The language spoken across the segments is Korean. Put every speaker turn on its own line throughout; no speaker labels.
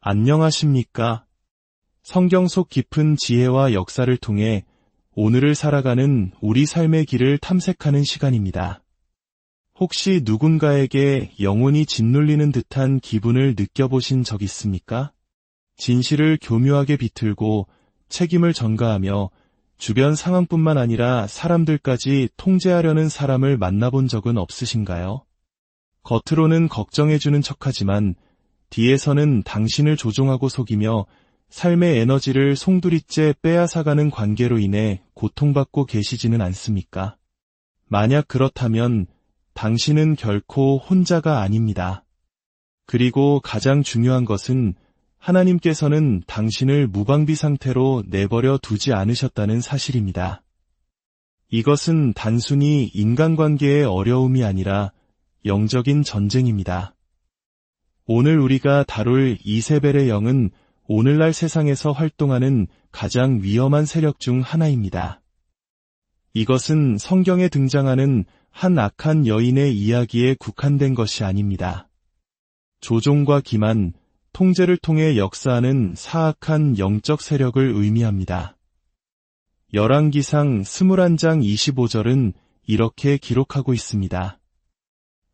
안녕하십니까? 성경 속 깊은 지혜와 역사를 통해 오늘을 살아가는 우리 삶의 길을 탐색하는 시간입니다. 혹시 누군가에게 영혼이 짓눌리는 듯한 기분을 느껴보신 적 있습니까? 진실을 교묘하게 비틀고 책임을 전가하며 주변 상황뿐만 아니라 사람들까지 통제하려는 사람을 만나본 적은 없으신가요? 겉으로는 걱정해주는 척하지만 뒤에서는 당신을 조종하고 속이며 삶의 에너지를 송두리째 빼앗아가는 관계로 인해 고통받고 계시지는 않습니까? 만약 그렇다면 당신은 결코 혼자가 아닙니다. 그리고 가장 중요한 것은 하나님께서는 당신을 무방비 상태로 내버려 두지 않으셨다는 사실입니다. 이것은 단순히 인간관계의 어려움이 아니라 영적인 전쟁입니다. 오늘 우리가 다룰 이세벨의 영은 오늘날 세상에서 활동하는 가장 위험한 세력 중 하나입니다. 이것은 성경에 등장하는 한 악한 여인의 이야기에 국한된 것이 아닙니다. 조종과 기만, 통제를 통해 역사하는 사악한 영적 세력을 의미합니다. 열왕기상 21장 25절은 이렇게 기록하고 있습니다.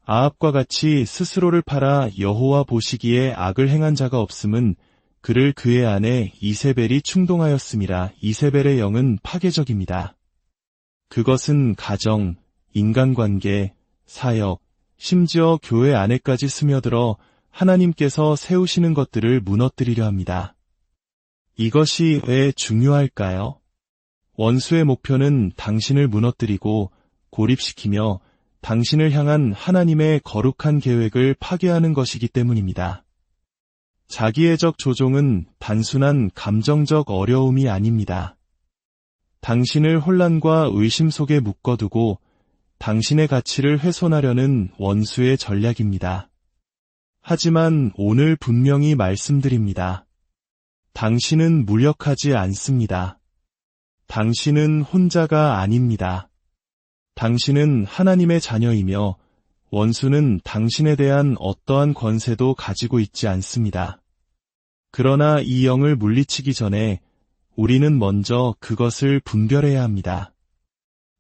아합과 같이 스스로를 팔아 여호와 보시기에 악을 행한 자가 없음은 그를 그의 아내 이세벨이 충동하였음이라. 이세벨의 영은 파괴적입니다. 그것은 가정, 인간관계, 사역, 심지어 교회 안에까지 스며들어 하나님께서 세우시는 것들을 무너뜨리려 합니다. 이것이 왜 중요할까요? 원수의 목표는 당신을 무너뜨리고 고립시키며 당신을 향한 하나님의 거룩한 계획을 파괴하는 것이기 때문입니다. 자기애적 조종은 단순한 감정적 어려움이 아닙니다. 당신을 혼란과 의심 속에 묶어두고 당신의 가치를 훼손하려는 원수의 전략입니다. 하지만 오늘 분명히 말씀드립니다. 당신은 무력하지 않습니다. 당신은 혼자가 아닙니다. 당신은 하나님의 자녀이며 원수는 당신에 대한 어떠한 권세도 가지고 있지 않습니다. 그러나 이 영을 물리치기 전에 우리는 먼저 그것을 분별해야 합니다.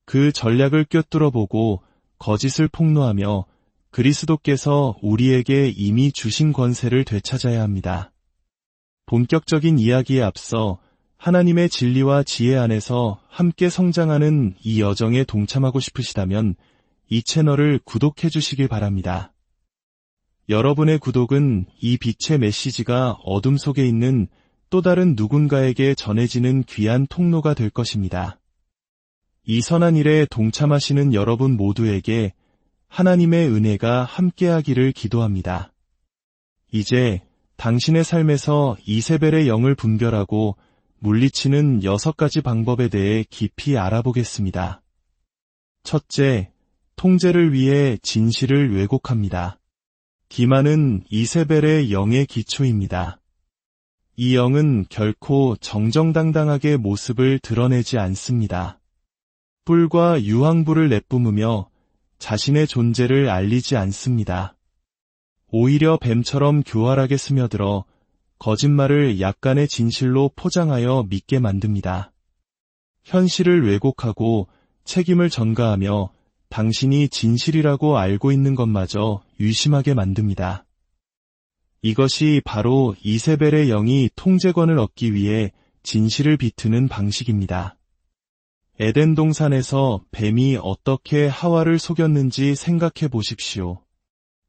그 전략을 꿰뚫어보고 거짓을 폭로하며 그리스도께서 우리에게 이미 주신 권세를 되찾아야 합니다. 본격적인 이야기에 앞서 하나님의 진리와 지혜 안에서 함께 성장하는 이 여정에 동참하고 싶으시다면 이 채널을 구독해 주시길 바랍니다. 여러분의 구독은 이 빛의 메시지가 어둠 속에 있는 또 다른 누군가에게 전해지는 귀한 통로가 될 것입니다. 이 선한 일에 동참하시는 여러분 모두에게 하나님의 은혜가 함께하기를 기도합니다. 이제 당신의 삶에서 이세벨의 영을 분별하고 물리치는 6가지 방법에 대해 깊이 알아보겠습니다. 첫째, 통제를 위해 진실을 왜곡합니다. 기만은 이세벨의 영의 기초입니다. 이 영은 결코 정정당당하게 모습을 드러내지 않습니다. 뿔과 유황불을 내뿜으며 자신의 존재를 알리지 않습니다. 오히려 뱀처럼 교활하게 스며들어 거짓말을 약간의 진실로 포장하여 믿게 만듭니다. 현실을 왜곡하고 책임을 전가하며 당신이 진실이라고 알고 있는 것마저 의심하게 만듭니다. 이것이 바로 이세벨의 영이 통제권을 얻기 위해 진실을 비트는 방식입니다. 에덴 동산에서 뱀이 어떻게 하와를 속였는지 생각해 보십시오.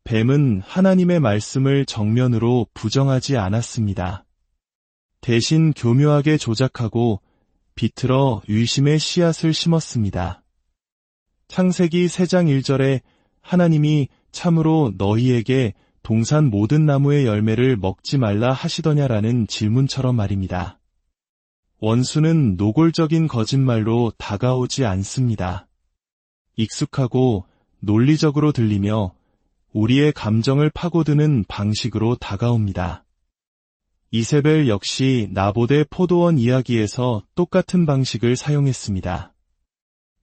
뱀은 하나님의 말씀을 정면으로 부정하지 않았습니다. 대신 교묘하게 조작하고 비틀어 의심의 씨앗을 심었습니다. 창세기 3장 1절에 하나님이 참으로 너희에게 동산 모든 나무의 열매를 먹지 말라 하시더냐라는 질문처럼 말입니다. 원수는 노골적인 거짓말로 다가오지 않습니다. 익숙하고 논리적으로 들리며 우리의 감정을 파고드는 방식으로 다가옵니다. 이세벨 역시 나봇의 포도원 이야기에서 똑같은 방식을 사용했습니다.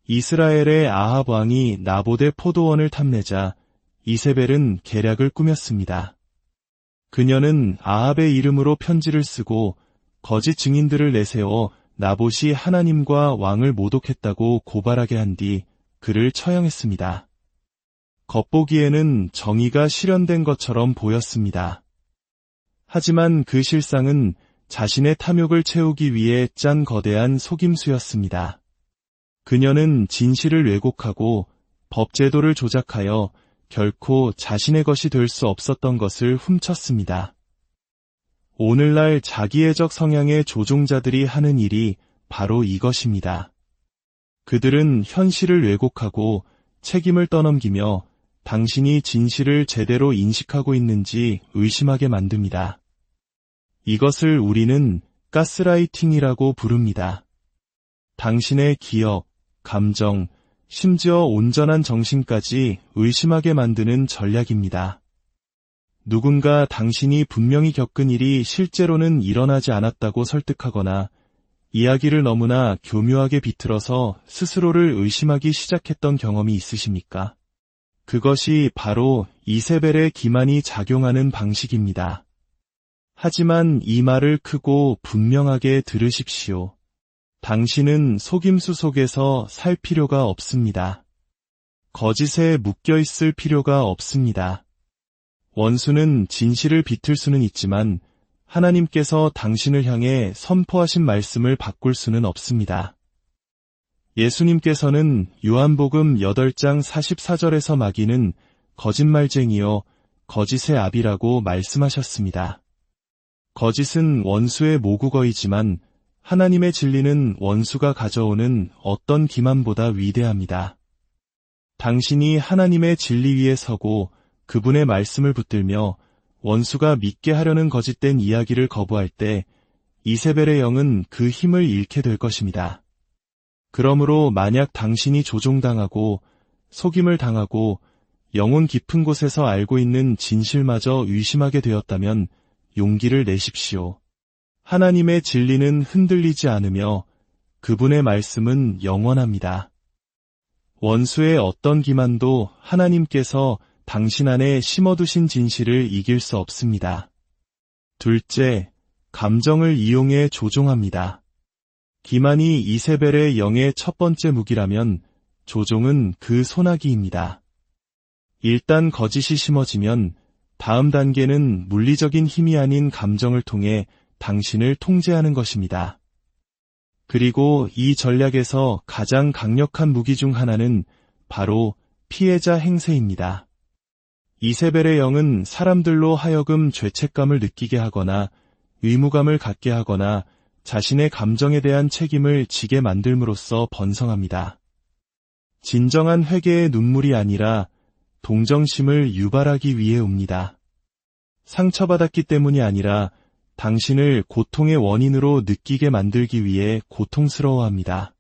이스라엘의 아합 왕이 나봇의 포도원을 탐내자 이세벨은 계략을 꾸몄습니다. 그녀는 아합의 이름으로 편지를 쓰고 거짓 증인들을 내세워 나봇이 하나님과 왕을 모독했다고 고발하게 한 뒤 그를 처형했습니다. 겉보기에는 정의가 실현된 것처럼 보였습니다. 하지만 그 실상은 자신의 탐욕을 채우기 위해 짠 거대한 속임수였습니다. 그녀는 진실을 왜곡하고 법제도를 조작하여 결코 자신의 것이 될 수 없었던 것을 훔쳤습니다. 오늘날 자기애적 성향의 조종자들이 하는 일이 바로 이것입니다. 그들은 현실을 왜곡하고 책임을 떠넘기며 당신이 진실을 제대로 인식하고 있는지 의심하게 만듭니다. 이것을 우리는 가스라이팅이라고 부릅니다. 당신의 기억, 감정, 심지어 온전한 정신까지 의심하게 만드는 전략입니다. 누군가 당신이 분명히 겪은 일이 실제로는 일어나지 않았다고 설득하거나 이야기를 너무나 교묘하게 비틀어서 스스로를 의심하기 시작했던 경험이 있으십니까? 그것이 바로 이세벨의 기만이 작용하는 방식입니다. 하지만 이 말을 크고 분명하게 들으십시오. 당신은 속임수 속에서 살 필요가 없습니다. 거짓에 묶여있을 필요가 없습니다. 원수는 진실을 비틀 수는 있지만 하나님께서 당신을 향해 선포하신 말씀을 바꿀 수는 없습니다. 예수님께서는 요한복음 8장 44절에서 마귀는 거짓말쟁이요 거짓의 아비라고 말씀하셨습니다. 거짓은 원수의 모국어이지만 하나님의 진리는 원수가 가져오는 어떤 기만보다 위대합니다. 당신이 하나님의 진리 위에 서고 그분의 말씀을 붙들며 원수가 믿게 하려는 거짓된 이야기를 거부할 때 이세벨의 영은 그 힘을 잃게 될 것입니다. 그러므로 만약 당신이 조종당하고 속임을 당하고 영혼 깊은 곳에서 알고 있는 진실마저 의심하게 되었다면 용기를 내십시오. 하나님의 진리는 흔들리지 않으며 그분의 말씀은 영원합니다. 원수의 어떤 기만도 하나님께서 당신 안에 심어두신 진실을 이길 수 없습니다. 둘째, 감정을 이용해 조종합니다. 기만이 이세벨의 영의 첫 번째 무기라면 조종은 그 소나기입니다. 일단 거짓이 심어지면 다음 단계는 물리적인 힘이 아닌 감정을 통해 당신을 통제하는 것입니다. 그리고 이 전략에서 가장 강력한 무기 중 하나는 바로 피해자 행세입니다. 이세벨의 영은 사람들로 하여금 죄책감을 느끼게 하거나 의무감을 갖게 하거나 자신의 감정에 대한 책임을 지게 만들므로써 번성합니다. 진정한 회개의 눈물이 아니라 동정심을 유발하기 위해 옵니다. 상처받았기 때문이 아니라 당신을 고통의 원인으로 느끼게 만들기 위해 고통스러워합니다.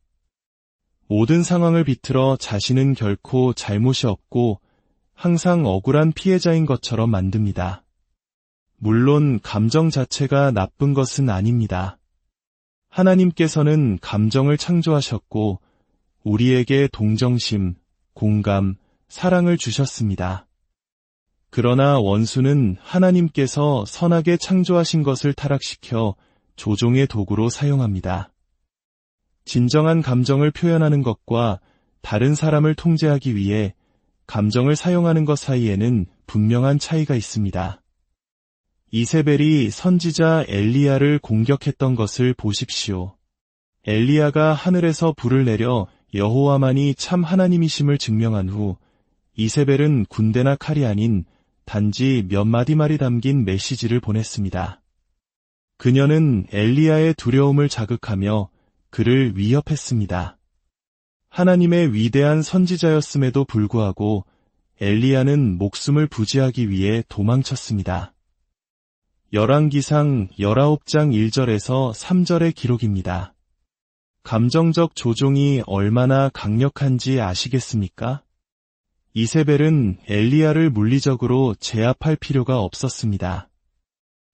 모든 상황을 비틀어 자신은 결코 잘못이 없고 항상 억울한 피해자인 것처럼 만듭니다. 물론 감정 자체가 나쁜 것은 아닙니다. 하나님께서는 감정을 창조하셨고 우리에게 동정심, 공감, 사랑을 주셨습니다. 그러나 원수는 하나님께서 선하게 창조하신 것을 타락시켜 조종의 도구로 사용합니다. 진정한 감정을 표현하는 것과 다른 사람을 통제하기 위해 감정을 사용하는 것 사이에는 분명한 차이가 있습니다. 이세벨이 선지자 엘리야를 공격했던 것을 보십시오. 엘리야가 하늘에서 불을 내려 여호와만이 참 하나님이심을 증명한 후 이세벨은 군대나 칼이 아닌 단지 몇 마디 말이 담긴 메시지를 보냈습니다. 그녀는 엘리야의 두려움을 자극하며 그를 위협했습니다. 하나님의 위대한 선지자였음에도 불구하고 엘리야는 목숨을 부지하기 위해 도망쳤습니다. 열왕기상 19장 1절에서 3절의 기록입니다. 감정적 조종이 얼마나 강력한지 아시겠습니까? 이세벨은 엘리야를 물리적으로 제압할 필요가 없었습니다.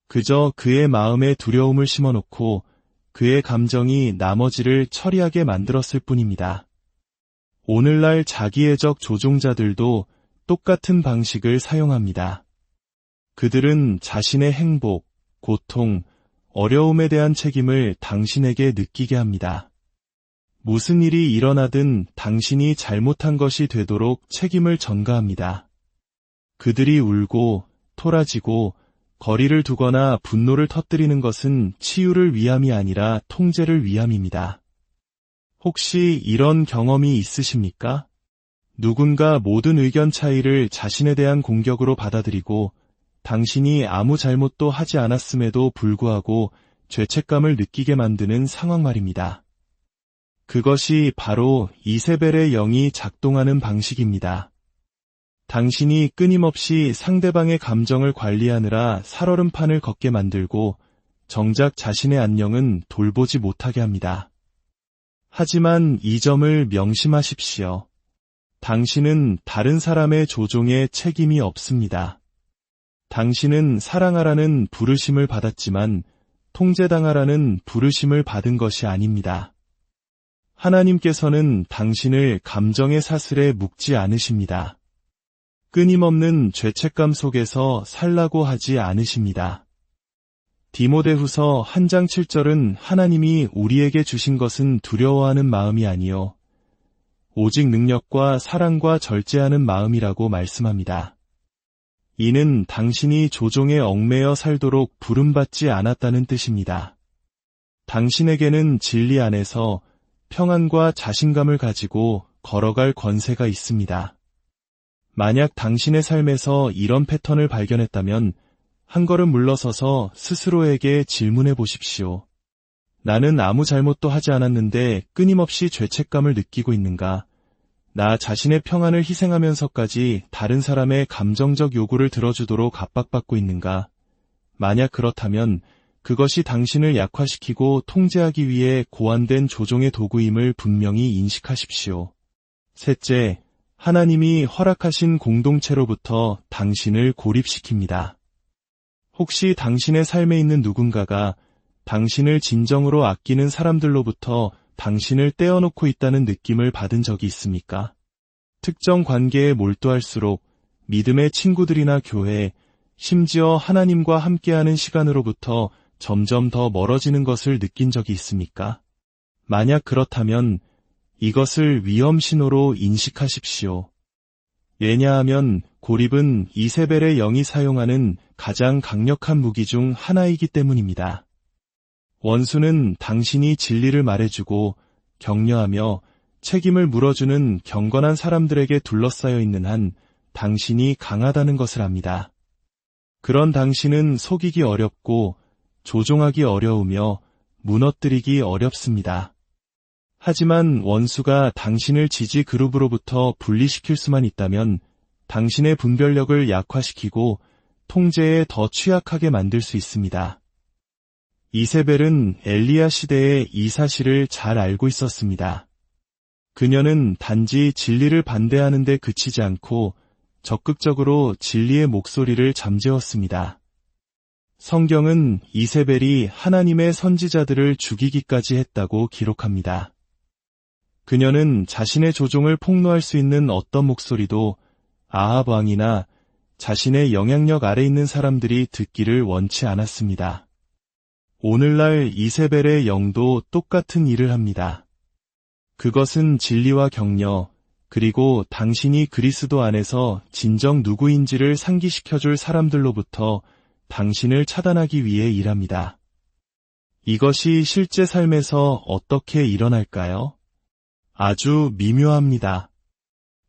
그저 그의 마음에 두려움을 심어놓고 그의 감정이 나머지를 처리하게 만들었을 뿐입니다. 오늘날 자기애적 조종자들도 똑같은 방식을 사용합니다. 그들은 자신의 행복, 고통, 어려움에 대한 책임을 당신에게 느끼게 합니다. 무슨 일이 일어나든 당신이 잘못한 것이 되도록 책임을 전가합니다. 그들이 울고 토라지고 거리를 두거나 분노를 터뜨리는 것은 치유를 위함이 아니라 통제를 위함입니다. 혹시 이런 경험이 있으십니까? 누군가 모든 의견 차이를 자신에 대한 공격으로 받아들이고 당신이 아무 잘못도 하지 않았음에도 불구하고 죄책감을 느끼게 만드는 상황 말입니다. 그것이 바로 이세벨의 영이 작동하는 방식입니다. 당신이 끊임없이 상대방의 감정을 관리하느라 살얼음판을 걷게 만들고 정작 자신의 안녕은 돌보지 못하게 합니다. 하지만 이 점을 명심하십시오. 당신은 다른 사람의 조종에 책임이 없습니다. 당신은 사랑하라는 부르심을 받았지만 통제당하라는 부르심을 받은 것이 아닙니다. 하나님께서는 당신을 감정의 사슬에 묶지 않으십니다. 끊임없는 죄책감 속에서 살라고 하지 않으십니다. 디모데후서 1장 7절은 하나님이 우리에게 주신 것은 두려워하는 마음이 아니요 오직 능력과 사랑과 절제하는 마음이라고 말씀합니다. 이는 당신이 조종에 얽매여 살도록 부름받지 않았다는 뜻입니다. 당신에게는 진리 안에서 평안과 자신감을 가지고 걸어갈 권세가 있습니다. 만약 당신의 삶에서 이런 패턴을 발견했다면 한 걸음 물러서서 스스로에게 질문해 보십시오. 나는 아무 잘못도 하지 않았는데 끊임없이 죄책감을 느끼고 있는가? 나 자신의 평안을 희생하면서까지 다른 사람의 감정적 요구를 들어주도록 압박받고 있는가? 만약 그렇다면 그것이 당신을 약화시키고 통제하기 위해 고안된 조종의 도구임을 분명히 인식하십시오. 셋째, 하나님이 허락하신 공동체로부터 당신을 고립시킵니다. 혹시 당신의 삶에 있는 누군가가 당신을 진정으로 아끼는 사람들로부터 당신을 떼어놓고 있다는 느낌을 받은 적이 있습니까? 특정 관계에 몰두할수록 믿음의 친구들이나 교회, 심지어 하나님과 함께하는 시간으로부터 점점 더 멀어지는 것을 느낀 적이 있습니까? 만약 그렇다면 이것을 위험 신호로 인식하십시오. 왜냐하면 고립은 이세벨의 영이 사용하는 가장 강력한 무기 중 하나이기 때문입니다. 원수는 당신이 진리를 말해주고 격려하며 책임을 물어주는 경건한 사람들에게 둘러싸여 있는 한 당신이 강하다는 것을 압니다. 그런 당신은 속이기 어렵고 조종하기 어려우며 무너뜨리기 어렵습니다. 하지만 원수가 당신을 지지 그룹으로부터 분리시킬 수만 있다면 당신의 분별력을 약화시키고 통제에 더 취약하게 만들 수 있습니다. 이세벨은 엘리야 시대에 이 사실을 잘 알고 있었습니다. 그녀는 단지 진리를 반대하는 데 그치지 않고 적극적으로 진리의 목소리를 잠재웠습니다. 성경은 이세벨이 하나님의 선지자들을 죽이기까지 했다고 기록합니다. 그녀는 자신의 조종을 폭로할 수 있는 어떤 목소리도 아합 왕이나 자신의 영향력 아래 있는 사람들이 듣기를 원치 않았습니다. 오늘날 이세벨의 영도 똑같은 일을 합니다. 그것은 진리와 격려, 그리고 당신이 그리스도 안에서 진정 누구인지를 상기시켜줄 사람들로부터 당신을 차단하기 위해 일합니다. 이것이 실제 삶에서 어떻게 일어날까요? 아주 미묘합니다.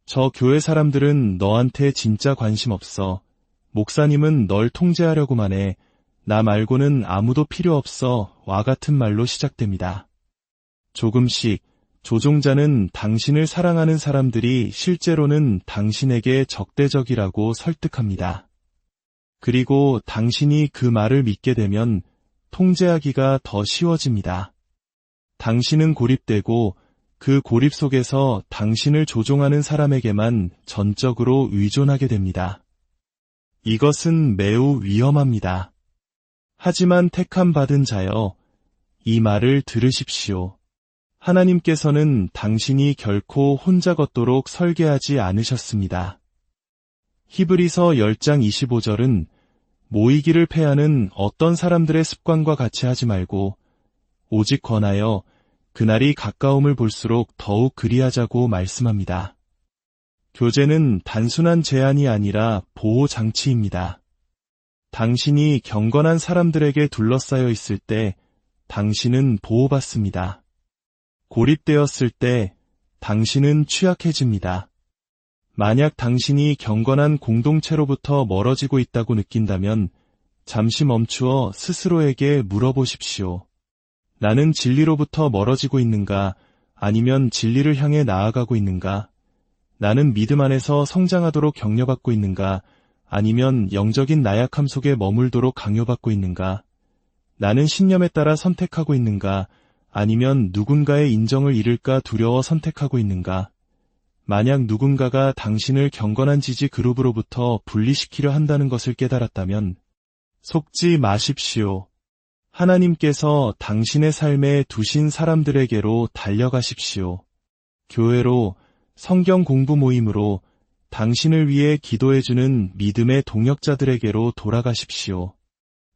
저 교회 사람들은 너한테 진짜 관심 없어. 목사님은 널 통제하려고만 해. 나 말고는 아무도 필요 없어. 와 같은 말로 시작됩니다. 조금씩 조종자는 당신을 사랑하는 사람들이 실제로는 당신에게 적대적이라고 설득합니다. 그리고 당신이 그 말을 믿게 되면 통제하기가 더 쉬워집니다. 당신은 고립되고 그 고립 속에서 당신을 조종하는 사람에게만 전적으로 의존하게 됩니다. 이것은 매우 위험합니다. 하지만 택함 받은 자여, 이 말을 들으십시오. 하나님께서는 당신이 결코 혼자 걷도록 설계하지 않으셨습니다. 히브리서 10장 25절은 모이기를 패하는 어떤 사람들의 습관과 같이 하지 말고 오직 권하여 그날이 가까움을 볼수록 더욱 그리하자고 말씀합니다. 교제는 단순한 제한이 아니라 보호 장치입니다. 당신이 경건한 사람들에게 둘러싸여 있을 때 당신은 보호받습니다. 고립되었을 때 당신은 취약해집니다. 만약 당신이 경건한 공동체로부터 멀어지고 있다고 느낀다면 잠시 멈추어 스스로에게 물어보십시오. 나는 진리로부터 멀어지고 있는가? 아니면 진리를 향해 나아가고 있는가? 나는 믿음 안에서 성장하도록 격려받고 있는가? 아니면 영적인 나약함 속에 머물도록 강요받고 있는가? 나는 신념에 따라 선택하고 있는가? 아니면 누군가의 인정을 잃을까 두려워 선택하고 있는가? 만약 누군가가 당신을 경건한 지지 그룹으로부터 분리시키려 한다는 것을 깨달았다면 속지 마십시오. 하나님께서 당신의 삶에 두신 사람들에게로 달려가십시오. 교회로, 성경 공부 모임으로, 당신을 위해 기도해주는 믿음의 동역자들에게로 돌아가십시오.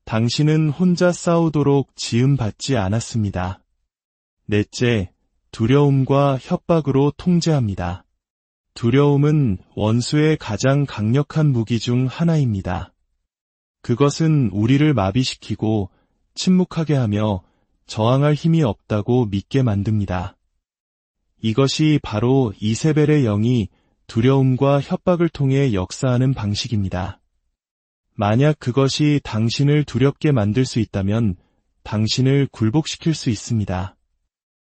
당신은 혼자 싸우도록 지음받지 않았습니다. 넷째, 두려움과 협박으로 통제합니다. 두려움은 원수의 가장 강력한 무기 중 하나입니다. 그것은 우리를 마비시키고 침묵하게 하며 저항할 힘이 없다고 믿게 만듭니다. 이것이 바로 이세벨의 영이 두려움과 협박을 통해 역사하는 방식입니다. 만약 그것이 당신을 두렵게 만들 수 있다면 당신을 굴복시킬 수 있습니다.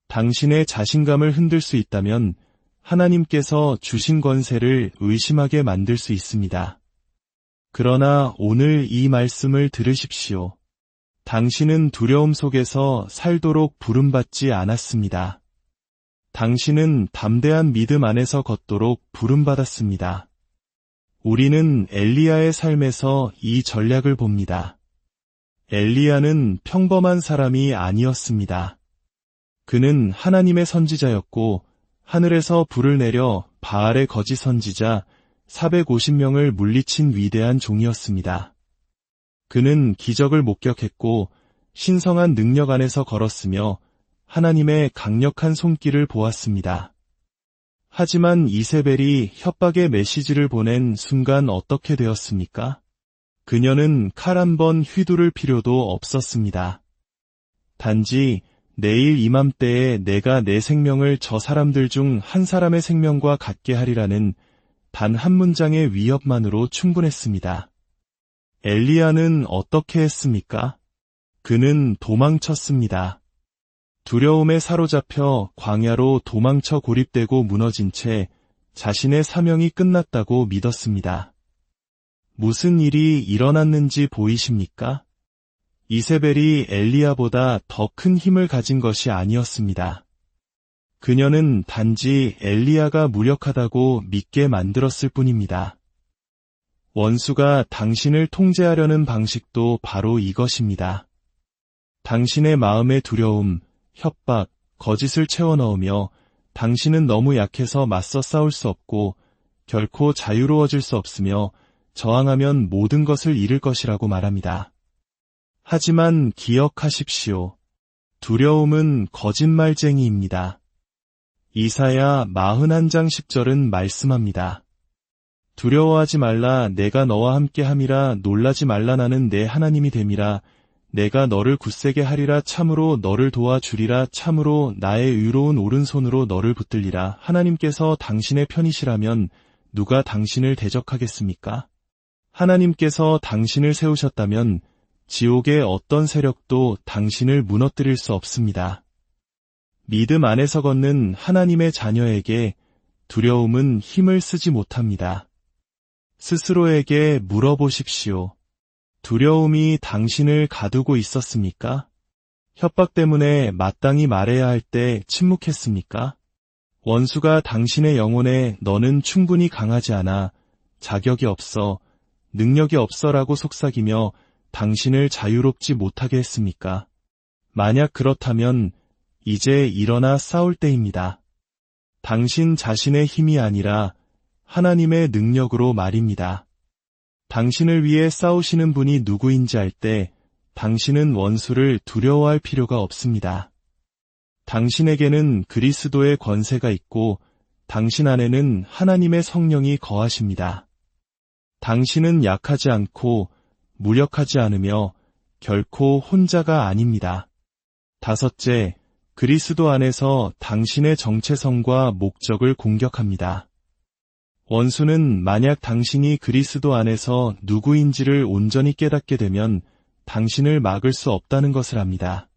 당신의 자신감을 흔들 수 있다면 하나님께서 주신 권세를 의심하게 만들 수 있습니다. 그러나 오늘 이 말씀을 들으십시오. 당신은 두려움 속에서 살도록 부름받지 않았습니다. 당신은 담대한 믿음 안에서 걷도록 부름받았습니다. 우리는 엘리야의 삶에서 이 전략을 봅니다. 엘리야는 평범한 사람이 아니었습니다. 그는 하나님의 선지자였고 하늘에서 불을 내려 바알의 거짓 선지자 450명을 물리친 위대한 종이었습니다. 그는 기적을 목격했고 신성한 능력 안에서 걸었으며 하나님의 강력한 손길을 보았습니다. 하지만 이세벨이 협박의 메시지를 보낸 순간 어떻게 되었습니까? 그녀는 칼 한 번 휘두를 필요도 없었습니다. 단지 내일 이맘때에 내가 내 생명을 저 사람들 중 한 사람의 생명과 같게 하리라는 단 한 문장의 위협만으로 충분했습니다. 엘리야는 어떻게 했습니까? 그는 도망쳤습니다. 두려움에 사로잡혀 광야로 도망쳐 고립되고 무너진 채 자신의 사명이 끝났다고 믿었습니다. 무슨 일이 일어났는지 보이십니까? 이세벨이 엘리야보다 더 큰 힘을 가진 것이 아니었습니다. 그녀는 단지 엘리야가 무력하다고 믿게 만들었을 뿐입니다. 원수가 당신을 통제하려는 방식도 바로 이것입니다. 당신의 마음의 두려움, 협박, 거짓을 채워넣으며 당신은 너무 약해서 맞서 싸울 수 없고 결코 자유로워질 수 없으며 저항하면 모든 것을 잃을 것이라고 말합니다. 하지만 기억하십시오. 두려움은 거짓말쟁이입니다. 이사야 41장 10절은 말씀합니다. 두려워하지 말라 내가 너와 함께 함이라 놀라지 말라 나는 내 하나님이 됨이라 내가 너를 굳세게 하리라 참으로 너를 도와주리라 참으로 나의 의로운 오른손으로 너를 붙들리라. 하나님께서 당신의 편이시라면 누가 당신을 대적하겠습니까? 하나님께서 당신을 세우셨다면 지옥의 어떤 세력도 당신을 무너뜨릴 수 없습니다. 믿음 안에서 걷는 하나님의 자녀에게 두려움은 힘을 쓰지 못합니다. 스스로에게 물어보십시오. 두려움이 당신을 가두고 있었습니까? 협박 때문에 마땅히 말해야 할 때 침묵했습니까? 원수가 당신의 영혼에 너는 충분히 강하지 않아, 자격이 없어, 능력이 없어라고 속삭이며 당신을 자유롭지 못하게 했습니까? 만약 그렇다면 이제 일어나 싸울 때입니다. 당신 자신의 힘이 아니라 하나님의 능력으로 말입니다. 당신을 위해 싸우시는 분이 누구인지 알 때 당신은 원수를 두려워할 필요가 없습니다. 당신에게는 그리스도의 권세가 있고 당신 안에는 하나님의 성령이 거하십니다. 당신은 약하지 않고 무력하지 않으며 결코 혼자가 아닙니다. 다섯째, 그리스도 안에서 당신의 정체성과 목적을 공격합니다. 원수는 만약 당신이 그리스도 안에서 누구인지를 온전히 깨닫게 되면 당신을 막을 수 없다는 것을 압니다.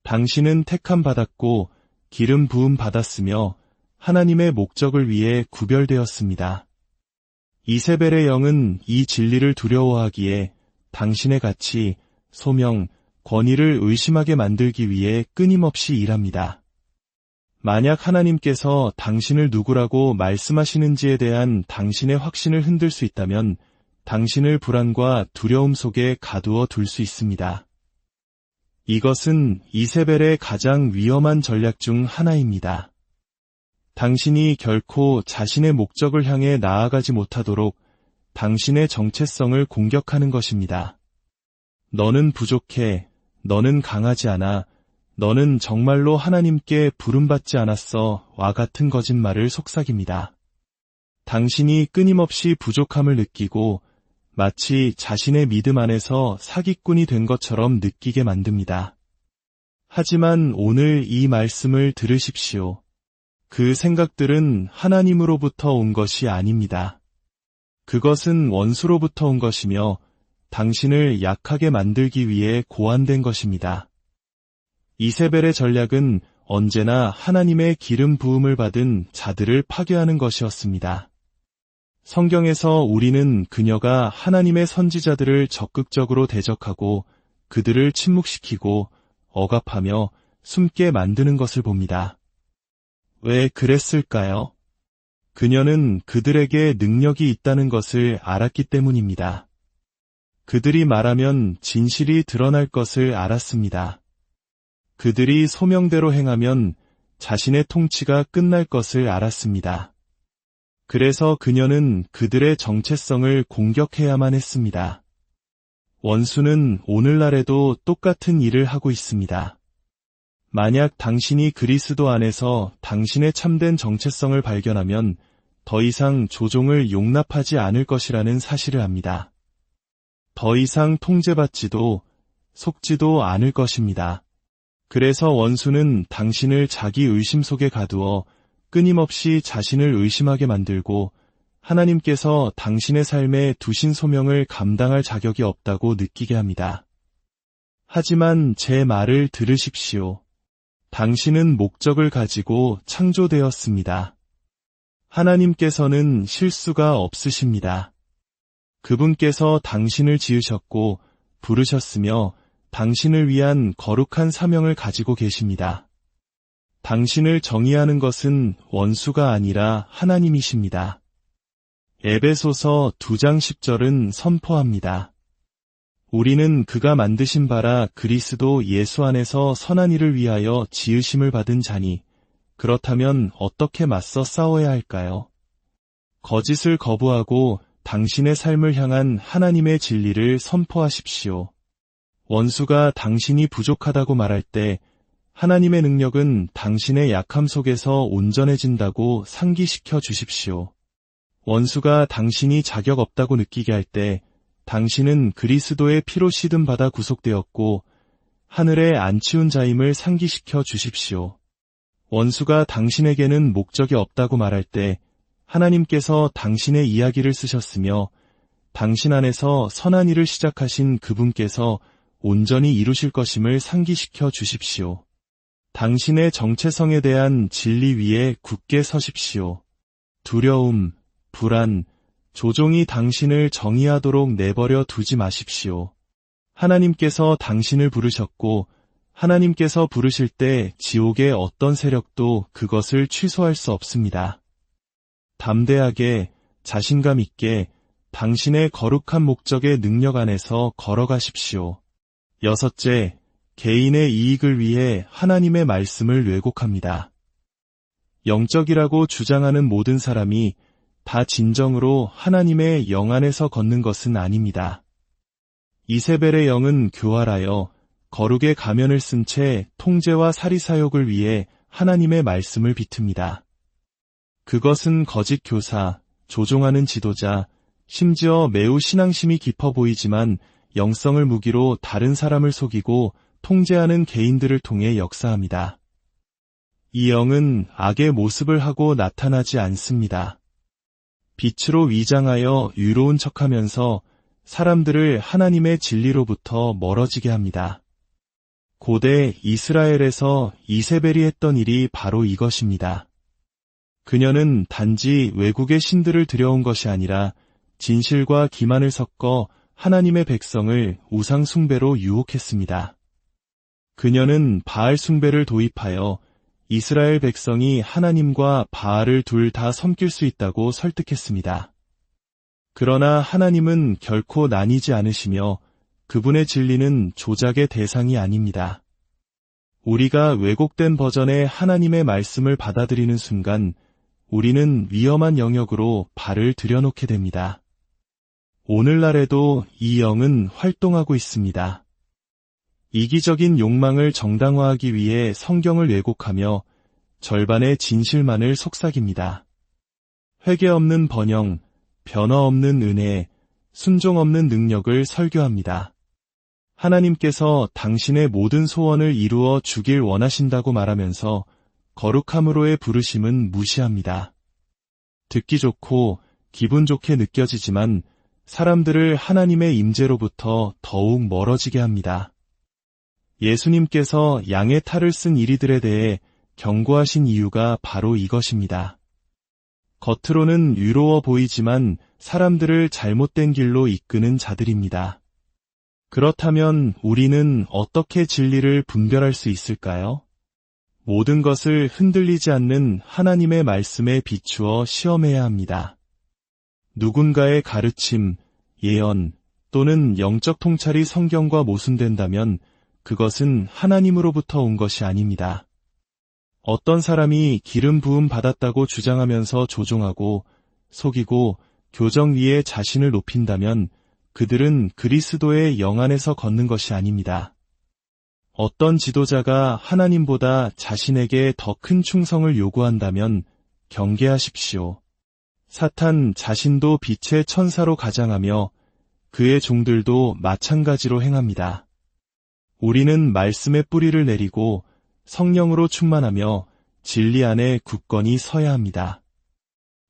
당신은 택함 받았고 기름 부음 받았으며 하나님의 목적을 위해 구별되었습니다. 이세벨의 영은 이 진리를 두려워하기에 당신의 가치, 소명, 권위를 의심하게 만들기 위해 끊임없이 일합니다. 만약 하나님께서 당신을 누구라고 말씀하시는지에 대한 당신의 확신을 흔들 수 있다면 당신을 불안과 두려움 속에 가두어 둘 수 있습니다. 이것은 이세벨의 가장 위험한 전략 중 하나입니다. 당신이 결코 자신의 목적을 향해 나아가지 못하도록 당신의 정체성을 공격하는 것입니다. 너는 부족해, 너는 강하지 않아, 너는 정말로 하나님께 부름받지 않았어 와 같은 거짓말을 속삭입니다. 당신이 끊임없이 부족함을 느끼고 마치 자신의 믿음 안에서 사기꾼이 된 것처럼 느끼게 만듭니다. 하지만 오늘 이 말씀을 들으십시오. 그 생각들은 하나님으로부터 온 것이 아닙니다. 그것은 원수로부터 온 것이며 당신을 약하게 만들기 위해 고안된 것입니다. 이세벨의 전략은 언제나 하나님의 기름 부음을 받은 자들을 파괴하는 것이었습니다. 성경에서 우리는 그녀가 하나님의 선지자들을 적극적으로 대적하고 그들을 침묵시키고 억압하며 숨게 만드는 것을 봅니다. 왜 그랬을까요? 그녀는 그들에게 능력이 있다는 것을 알았기 때문입니다. 그들이 말하면 진실이 드러날 것을 알았습니다. 그들이 소명대로 행하면 자신의 통치가 끝날 것을 알았습니다. 그래서 그녀는 그들의 정체성을 공격해야만 했습니다. 원수는 오늘날에도 똑같은 일을 하고 있습니다. 만약 당신이 그리스도 안에서 당신의 참된 정체성을 발견하면 더 이상 조종을 용납하지 않을 것이라는 사실을 압니다. 더 이상 통제받지도 속지도 않을 것입니다. 그래서 원수는 당신을 자기 의심 속에 가두어 끊임없이 자신을 의심하게 만들고 하나님께서 당신의 삶에 두신 소명을 감당할 자격이 없다고 느끼게 합니다. 하지만 제 말을 들으십시오. 당신은 목적을 가지고 창조되었습니다. 하나님께서는 실수가 없으십니다. 그분께서 당신을 지으셨고 부르셨으며 당신을 위한 거룩한 사명을 가지고 계십니다. 당신을 정의하는 것은 원수가 아니라 하나님이십니다. 에베소서 2장 10절은 선포합니다. 우리는 그가 만드신 바라 그리스도 예수 안에서 선한 일을 위하여 지으심을 받은 자니 그렇다면 어떻게 맞서 싸워야 할까요? 거짓을 거부하고 당신의 삶을 향한 하나님의 진리를 선포하십시오. 원수가 당신이 부족하다고 말할 때 하나님의 능력은 당신의 약함 속에서 온전해진다고 상기시켜 주십시오. 원수가 당신이 자격 없다고 느끼게 할 때 당신은 그리스도의 피로 시든받아 구속되었고 하늘에 안 치운 자임을 상기시켜 주십시오. 원수가 당신에게는 목적이 없다고 말할 때 하나님께서 당신의 이야기를 쓰셨으며 당신 안에서 선한 일을 시작하신 그분께서 온전히 이루실 것임을 상기시켜 주십시오. 당신의 정체성에 대한 진리 위에 굳게 서십시오. 두려움, 불안, 조종이 당신을 정의하도록 내버려 두지 마십시오. 하나님께서 당신을 부르셨고 하나님께서 부르실 때 지옥의 어떤 세력도 그것을 취소할 수 없습니다. 담대하게, 자신감 있게 당신의 거룩한 목적의 능력 안에서 걸어가십시오. 여섯째, 개인의 이익을 위해 하나님의 말씀을 왜곡합니다. 영적이라고 주장하는 모든 사람이 다 진정으로 하나님의 영 안에서 걷는 것은 아닙니다. 이세벨의 영은 교활하여 거룩의 가면을 쓴 채 통제와 사리사욕을 위해 하나님의 말씀을 비틉니다. 그것은 거짓 교사, 조종하는 지도자, 심지어 매우 신앙심이 깊어 보이지만 영성을 무기로 다른 사람을 속이고 통제하는 개인들을 통해 역사합니다. 이 영은 악의 모습을 하고 나타나지 않습니다. 빛으로 위장하여 유로운 척하면서 사람들을 하나님의 진리로부터 멀어지게 합니다. 고대 이스라엘에서 이세벨이 했던 일이 바로 이것입니다. 그녀는 단지 외국의 신들을 들여온 것이 아니라 진실과 기만을 섞어 하나님의 백성을 우상 숭배로 유혹했습니다. 그녀는 바알 숭배를 도입하여 이스라엘 백성이 하나님과 바알을 둘 다 섬길 수 있다고 설득했습니다. 그러나 하나님은 결코 나뉘지 않으시며 그분의 진리는 조작의 대상이 아닙니다. 우리가 왜곡된 버전의 하나님의 말씀을 받아들이는 순간 우리는 위험한 영역으로 발을 들여놓게 됩니다. 오늘날에도 이 영은 활동하고 있습니다. 이기적인 욕망을 정당화하기 위해 성경을 왜곡하며 절반의 진실만을 속삭입니다. 회개 없는 번영, 변화 없는 은혜, 순종 없는 능력을 설교합니다. 하나님께서 당신의 모든 소원을 이루어 주길 원하신다고 말하면서 거룩함으로의 부르심은 무시합니다. 듣기 좋고 기분 좋게 느껴지지만 사람들을 하나님의 임재로부터 더욱 멀어지게 합니다. 예수님께서 양의 탈을 쓴 이리들에 대해 경고하신 이유가 바로 이것입니다. 겉으로는 유로워 보이지만 사람들을 잘못된 길로 이끄는 자들입니다. 그렇다면 우리는 어떻게 진리를 분별할 수 있을까요? 모든 것을 흔들리지 않는 하나님의 말씀에 비추어 시험해야 합니다. 누군가의 가르침, 예언 또는 영적 통찰이 성경과 모순된다면 그것은 하나님으로부터 온 것이 아닙니다. 어떤 사람이 기름 부음 받았다고 주장하면서 조종하고 속이고 교정 위에 자신을 높인다면 그들은 그리스도의 영 안에서 걷는 것이 아닙니다. 어떤 지도자가 하나님보다 자신에게 더 큰 충성을 요구한다면 경계하십시오. 사탄 자신도 빛의 천사로 가장하며 그의 종들도 마찬가지로 행합니다. 우리는 말씀의 뿌리를 내리고 성령으로 충만하며 진리 안에 굳건히 서야 합니다.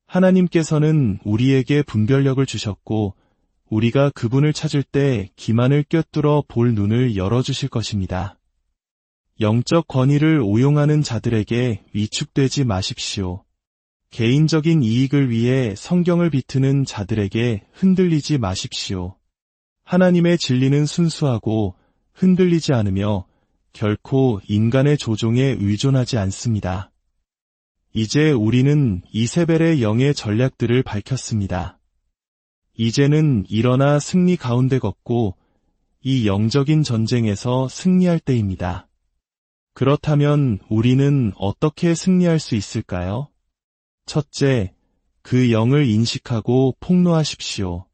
하나님께서는 우리에게 분별력을 주셨고 우리가 그분을 찾을 때 기만을 꿰뚫어 볼 눈을 열어주실 것입니다. 영적 권위를 오용하는 자들에게 위축되지 마십시오. 개인적인 이익을 위해 성경을 비트는 자들에게 흔들리지 마십시오. 하나님의 진리는 순수하고 흔들리지 않으며 결코 인간의 조종에 의존하지 않습니다. 이제 우리는 이세벨의 영의 전략들을 밝혔습니다. 이제는 일어나 승리 가운데 걷고 이 영적인 전쟁에서 승리할 때입니다. 그렇다면 우리는 어떻게 승리할 수 있을까요? 첫째, 그 영을 인식하고 폭로하십시오.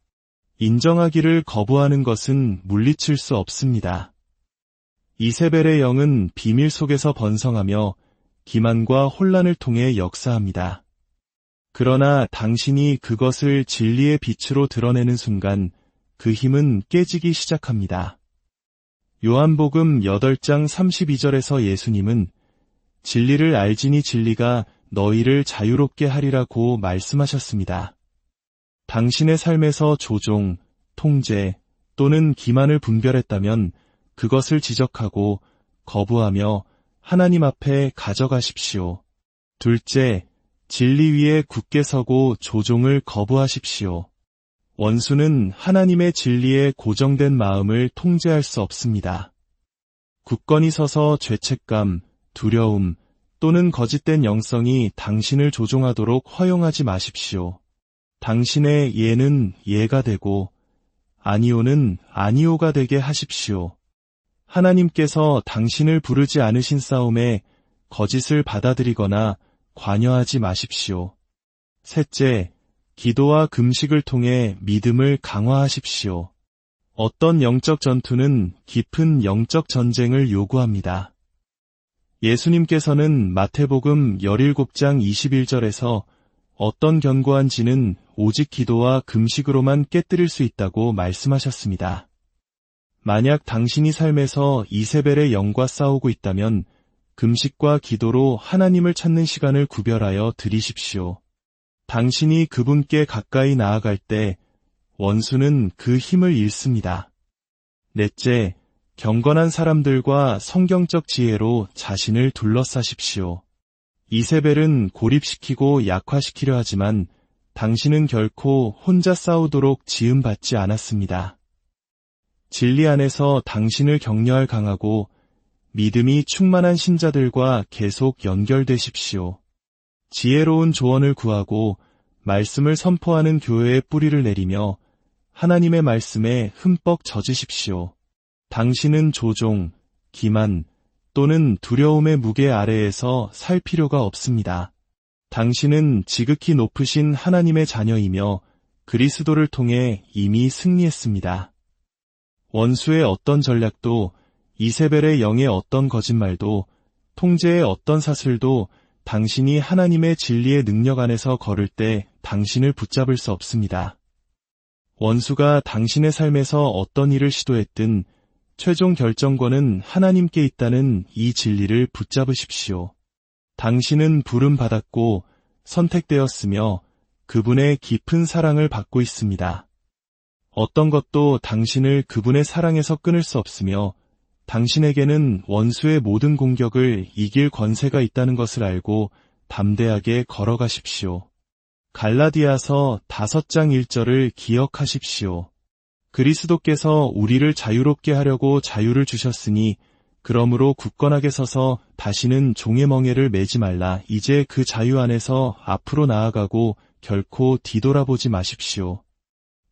인정하기를 거부하는 것은 물리칠 수 없습니다. 이세벨의 영은 비밀 속에서 번성하며 기만과 혼란을 통해 역사합니다. 그러나 당신이 그것을 진리의 빛으로 드러내는 순간 그 힘은 깨지기 시작합니다. 요한복음 8장 32절에서 예수님은 진리를 알지니 진리가 너희를 자유롭게 하리라고 말씀하셨습니다. 당신의 삶에서 조종, 통제 또는 기만을 분별했다면 그것을 지적하고 거부하며 하나님 앞에 가져가십시오. 둘째, 진리 위에 굳게 서고 조종을 거부하십시오. 원수는 하나님의 진리에 고정된 마음을 통제할 수 없습니다. 굳건히 서서 죄책감, 두려움 또는 거짓된 영성이 당신을 조종하도록 허용하지 마십시오. 당신의 예는 예가 되고 아니오는 아니오가 되게 하십시오. 하나님께서 당신을 부르지 않으신 싸움에 거짓을 받아들이거나 관여하지 마십시오. 셋째, 기도와 금식을 통해 믿음을 강화하십시오. 어떤 영적 전투는 깊은 영적 전쟁을 요구합니다. 예수님께서는 마태복음 17장 21절에서 어떤 견고한 진은 오직 기도와 금식으로만 깨뜨릴 수 있다고 말씀하셨습니다. 만약 당신이 삶에서 이세벨의 영과 싸우고 있다면 금식과 기도로 하나님을 찾는 시간을 구별하여 드리십시오. 당신이 그분께 가까이 나아갈 때 원수는 그 힘을 잃습니다. 넷째, 경건한 사람들과 성경적 지혜로 자신을 둘러싸십시오. 이세벨은 고립시키고 약화시키려 하지만 당신은 결코 혼자 싸우도록 지음받지 않았습니다. 진리 안에서 당신을 격려할 강하고 믿음이 충만한 신자들과 계속 연결되십시오. 지혜로운 조언을 구하고 말씀을 선포하는 교회에 뿌리를 내리며 하나님의 말씀에 흠뻑 젖으십시오. 당신은 조종, 기만 또는 두려움의 무게 아래에서 살 필요가 없습니다. 당신은 지극히 높으신 하나님의 자녀이며 그리스도를 통해 이미 승리했습니다. 원수의 어떤 전략도, 이세벨의 영의 어떤 거짓말도, 통제의 어떤 사슬도 당신이 하나님의 진리의 능력 안에서 걸을 때 당신을 붙잡을 수 없습니다. 원수가 당신의 삶에서 어떤 일을 시도했든 최종 결정권은 하나님께 있다는 이 진리를 붙잡으십시오. 당신은 부름받았고 선택되었으며 그분의 깊은 사랑을 받고 있습니다. 어떤 것도 당신을 그분의 사랑에서 끊을 수 없으며 당신에게는 원수의 모든 공격을 이길 권세가 있다는 것을 알고 담대하게 걸어가십시오. 갈라디아서 5장 1절을 기억하십시오. 그리스도께서 우리를 자유롭게 하려고 자유를 주셨으니 그러므로 굳건하게 서서 다시는 종의 멍에를 매지 말라. 이제 그 자유 안에서 앞으로 나아가고 결코 뒤돌아보지 마십시오.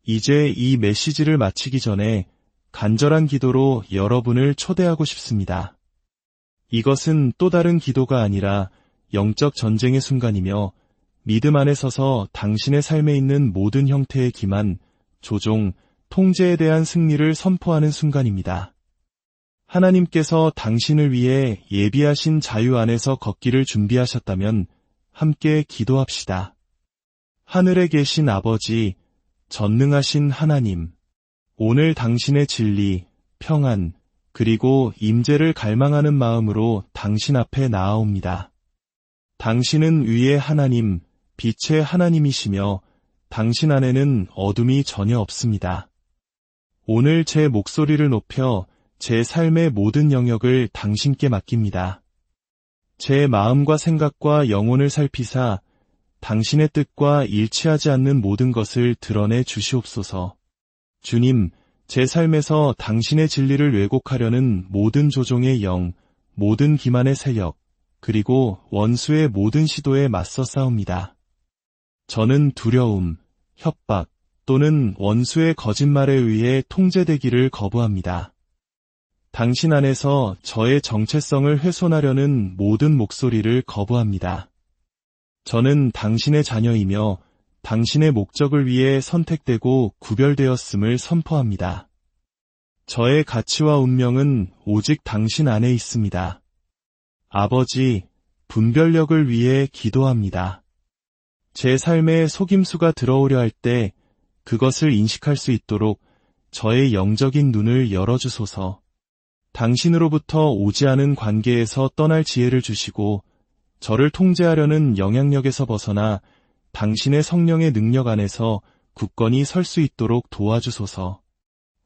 이제 이 메시지를 마치기 전에 간절한 기도로 여러분을 초대하고 싶습니다. 이것은 또 다른 기도가 아니라 영적 전쟁의 순간이며 믿음 안에 서서 당신의 삶에 있는 모든 형태의 기만, 조종, 통제에 대한 승리를 선포하는 순간입니다. 하나님께서 당신을 위해 예비하신 자유 안에서 걷기를 준비하셨다면 함께 기도합시다. 하늘에 계신 아버지, 전능하신 하나님, 오늘 당신의 진리, 평안, 그리고 임재를 갈망하는 마음으로 당신 앞에 나아옵니다. 당신은 위의 하나님, 빛의 하나님이시며 당신 안에는 어둠이 전혀 없습니다. 오늘 제 목소리를 높여 제 삶의 모든 영역을 당신께 맡깁니다. 제 마음과 생각과 영혼을 살피사 당신의 뜻과 일치하지 않는 모든 것을 드러내 주시옵소서. 주님, 제 삶에서 당신의 진리를 왜곡하려는 모든 조종의 영, 모든 기만의 세력, 그리고 원수의 모든 시도에 맞서 싸웁니다. 저는 두려움, 협박 또는 원수의 거짓말에 의해 통제되기를 거부합니다. 당신 안에서 저의 정체성을 훼손하려는 모든 목소리를 거부합니다. 저는 당신의 자녀이며 당신의 목적을 위해 선택되고 구별되었음을 선포합니다. 저의 가치와 운명은 오직 당신 안에 있습니다. 아버지, 분별력을 위해 기도합니다. 제 삶에 속임수가 들어오려 할 때 그것을 인식할 수 있도록 저의 영적인 눈을 열어주소서. 당신으로부터 오지 않은 관계에서 떠날 지혜를 주시고 저를 통제하려는 영향력에서 벗어나 당신의 성령의 능력 안에서 굳건히 설 수 있도록 도와주소서.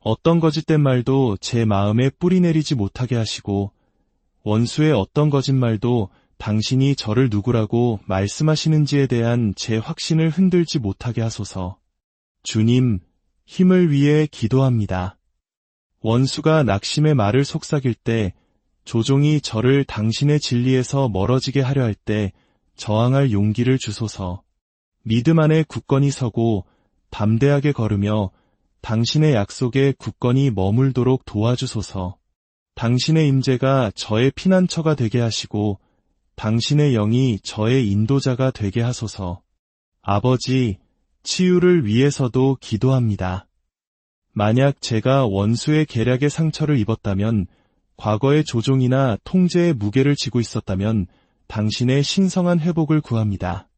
어떤 거짓된 말도 제 마음에 뿌리 내리지 못하게 하시고 원수의 어떤 거짓말도 당신이 저를 누구라고 말씀하시는지에 대한 제 확신을 흔들지 못하게 하소서. 주님, 힘을 위해 기도합니다. 원수가 낙심의 말을 속삭일 때, 조종이 저를 당신의 진리에서 멀어지게 하려 할 때 저항할 용기를 주소서. 믿음 안에 굳건히 서고 담대하게 걸으며 당신의 약속에 굳건히 머물도록 도와주소서. 당신의 임재가 저의 피난처가 되게 하시고 당신의 영이 저의 인도자가 되게 하소서. 아버지, 치유를 위해서도 기도합니다. 만약 제가 원수의 계략에 상처를 입었다면, 과거의 조종이나 통제의 무게를 지고 있었다면 당신의 신성한 회복을 구합니다.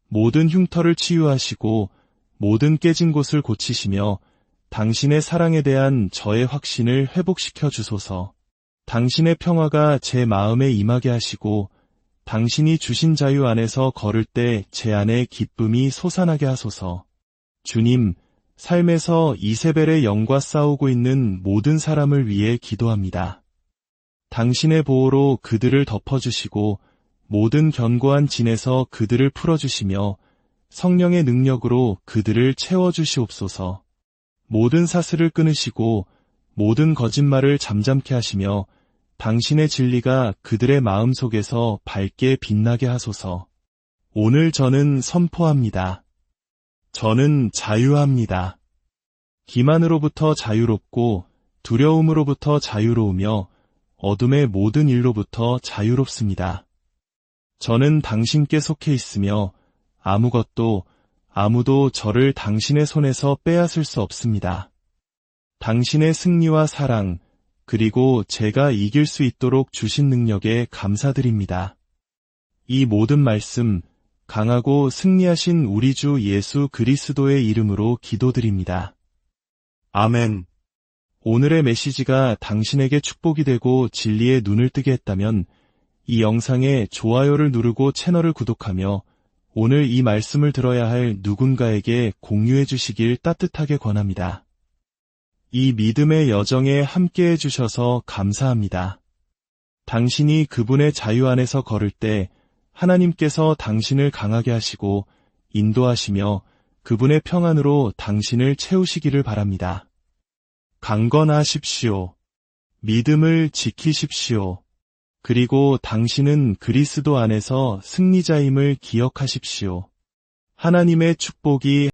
모든 흉터를 치유하시고 모든 깨진 곳을 고치시며 당신의 사랑에 대한 저의 확신을 회복시켜 주소서. 당신의 평화가 제 마음에 임하게 하시고 당신이 주신 자유 안에서 걸을 때 제 안에 기쁨이 솟아나게 하소서. 주님, 삶에서 이세벨의 영과 싸우고 있는 모든 사람을 위해 기도합니다. 당신의 보호로 그들을 덮어주시고 모든 견고한 진에서 그들을 풀어주시며 성령의 능력으로 그들을 채워주시옵소서. 모든 사슬을 끊으시고 모든 거짓말을 잠잠케 하시며 당신의 진리가 그들의 마음속에서 밝게 빛나게 하소서. 오늘 저는 선포합니다. 저는 자유합니다. 기만으로부터 자유롭고 두려움으로부터 자유로우며 어둠의 모든 일로부터 자유롭습니다. 저는 당신께 속해 있으며 아무도 저를 당신의 손에서 빼앗을 수 없습니다. 당신의 승리와 사랑, 그리고 제가 이길 수 있도록 주신 능력에 감사드립니다. 이 모든 말씀, 강하고 승리하신 우리 주 예수 그리스도의 이름으로 기도드립니다. 아멘. 오늘의 메시지가 당신에게 축복이 되고 진리의 눈을 뜨게 했다면 이 영상에 좋아요를 누르고 채널을 구독하며 오늘 이 말씀을 들어야 할 누군가에게 공유해 주시길 따뜻하게 권합니다. 이 믿음의 여정에 함께해 주셔서 감사합니다. 당신이 그분의 자유 안에서 걸을 때 하나님께서 당신을 강하게 하시고 인도하시며 그분의 평안으로 당신을 채우시기를 바랍니다. 강건하십시오. 믿음을 지키십시오. 그리고 당신은 그리스도 안에서 승리자임을 기억하십시오. 하나님의 축복이